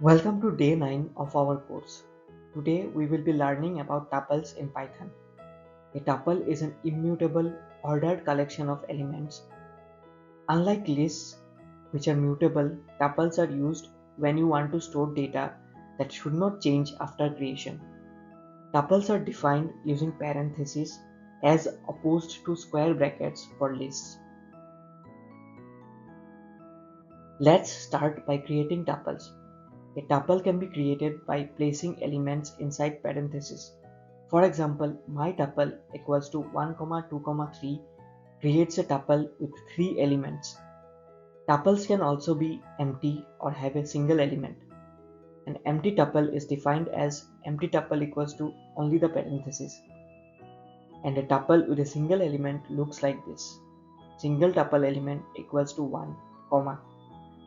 Welcome to day 9 of our course. Today we will be learning about tuples in Python. A tuple is an immutable, ordered collection of elements. Unlike lists, which are mutable, tuples are used when you want to store data that should not change after creation. Tuples are defined using parentheses as opposed to square brackets for lists. Let's start by creating tuples. A tuple can be created by placing elements inside parentheses. For example, my tuple equals to 1, 2, 3 creates a tuple with 3 elements. Tuples can also be empty or have a single element. An empty tuple is defined as empty tuple equals to only the parentheses. And a tuple with a single element looks like this. Single tuple element equals to 1, comma.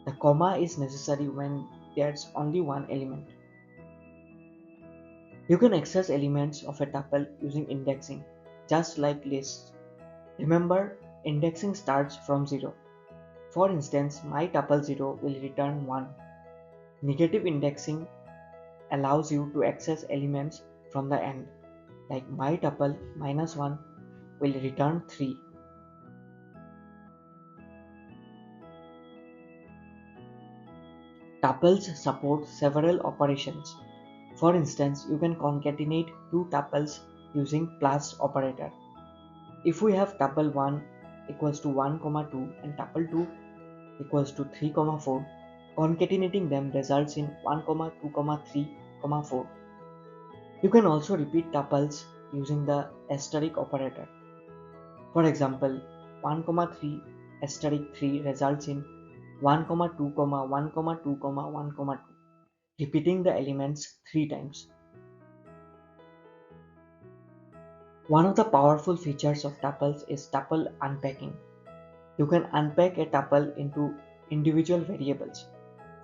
The comma is necessary when there's only one element. You can access elements of a tuple using indexing, just like lists. Remember, indexing starts from 0. For instance, my tuple 0 will return 1. Negative indexing allows you to access elements from the end, like my tuple minus 1 will return 3. Tuples support several operations. For instance, you can concatenate two tuples using plus operator. If we have tuple 1 equals to 1, 2 and tuple 2 equals to 3, 4, concatenating them results in 1, 2, 3, 4. You can also repeat tuples using the asterisk operator. For example, 1, 3 asterisk 3 results in 1, 2, 1, 2, 1, 2, repeating the elements 3 times. One of the powerful features of tuples is tuple unpacking. You can unpack a tuple into individual variables.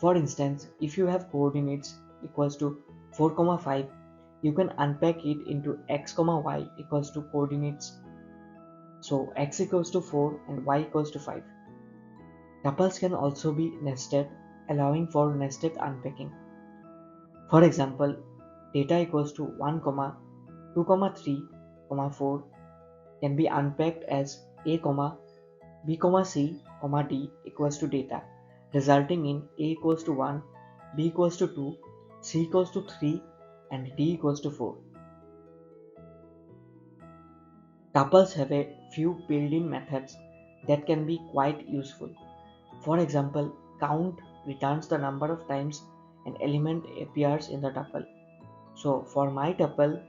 For instance, if you have coordinates equals to 4, 5, you can unpack it into x, y equals to coordinates. So x equals to 4 and y equals to 5. Tuples can also be nested, allowing for nested unpacking. For example, data equals to 1, 2, 3, 4 can be unpacked as a, b, c, d equals to data, resulting in a equals to 1, b equals to 2, c equals to 3, and d equals to 4. Tuples have a few built-in methods that can be quite useful. For example, count returns the number of times an element appears in the tuple. So for my tuple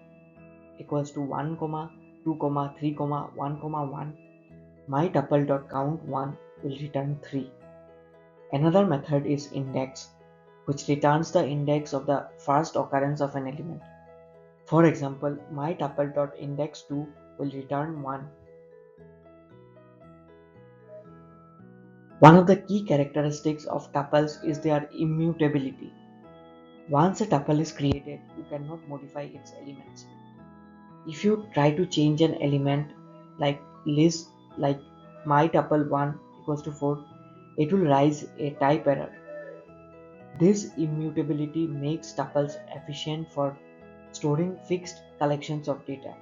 equals to 1, 2, 3, 1, 1, my tuple.count1 will return 3. Another method is index, which returns the index of the first occurrence of an element. For example, my tuple.index2 will return 1. One of the key characteristics of tuples is their immutability. Once a tuple is created, you cannot modify its elements. If you try to change an element like list, like my tuple 1 equals to 4, it will raise a type error. This immutability makes tuples efficient for storing fixed collections of data.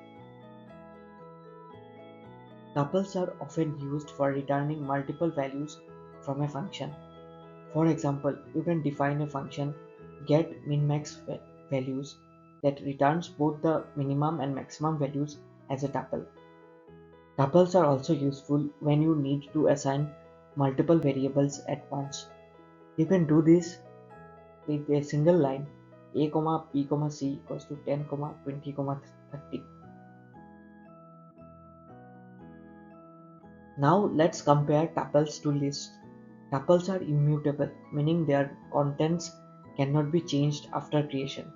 Tuples are often used for returning multiple values from a function. For example, you can define a function getMinMax values that returns both the minimum and maximum values as a tuple. Tuples are also useful when you need to assign multiple variables at once. You can do this with a single line a, b, c equals to 10, 20, 30. Now let's compare tuples to lists. Tuples are immutable, meaning their contents cannot be changed after creation.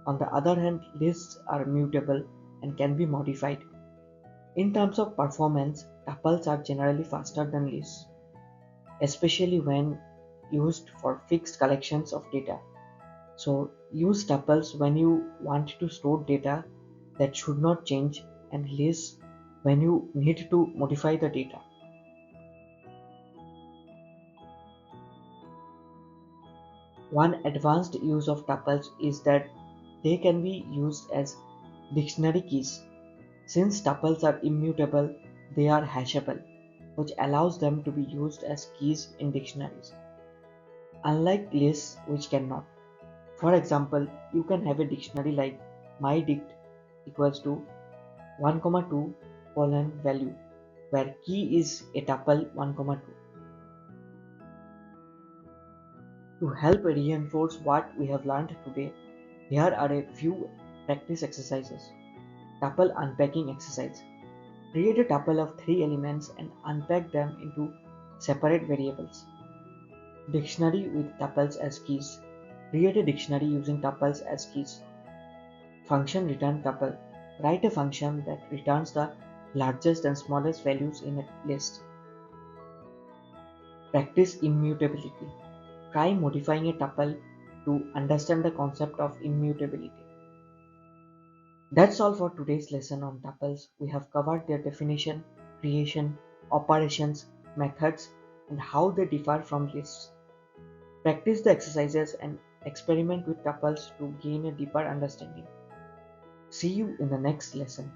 On the other hand, lists are mutable and can be modified. In terms of performance, tuples are generally faster than lists, especially when used for fixed collections of data. So use tuples when you want to store data that should not change and lists when you need to modify the data. One advanced use of tuples is that they can be used as dictionary keys. Since tuples are immutable, they are hashable, which allows them to be used as keys in dictionaries, unlike lists which cannot. For example, you can have a dictionary like mydict equals to 1, 2 colon value, where key is a tuple 1, 2. To help reinforce what we have learned today, here are a few practice exercises. Tuple unpacking exercise. Create a tuple of 3 elements and unpack them into separate variables. Dictionary with tuples as keys. Create a dictionary using tuples as keys. Function return tuple. Write a function that returns the largest and smallest values in a list. Practice immutability. Try modifying a tuple to understand the concept of immutability. That's all for today's lesson on tuples. We have covered their definition, creation, operations, methods, and how they differ from lists. Practice the exercises and experiment with tuples to gain a deeper understanding. See you in the next lesson.